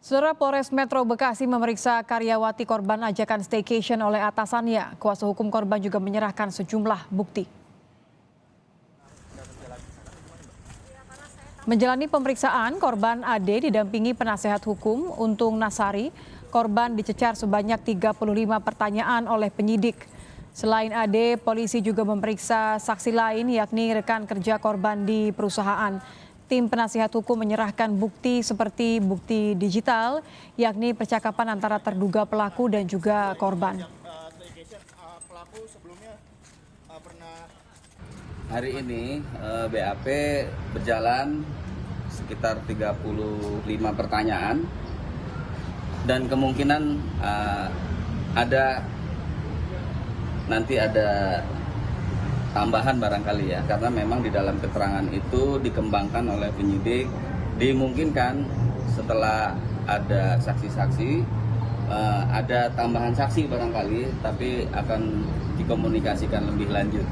Saudara Polres Metro Bekasi memeriksa karyawati korban ajakan staycation oleh atasannya. Kuasa hukum korban juga menyerahkan sejumlah bukti. Menjalani pemeriksaan, korban AD didampingi penasehat hukum Untung Nasari. Korban dicecar sebanyak 35 pertanyaan oleh penyidik. Selain AD, polisi juga memeriksa saksi lain yakni rekan kerja korban di perusahaan. Tim penasihat hukum menyerahkan bukti seperti bukti digital, yakni percakapan antara terduga pelaku dan juga korban. Hari ini BAP berjalan sekitar 35 pertanyaan dan kemungkinan nanti ada tambahan barangkali ya, karena memang di dalam keterangan itu dikembangkan oleh penyidik, dimungkinkan setelah ada saksi-saksi ada tambahan saksi barangkali, tapi akan dikomunikasikan lebih lanjut.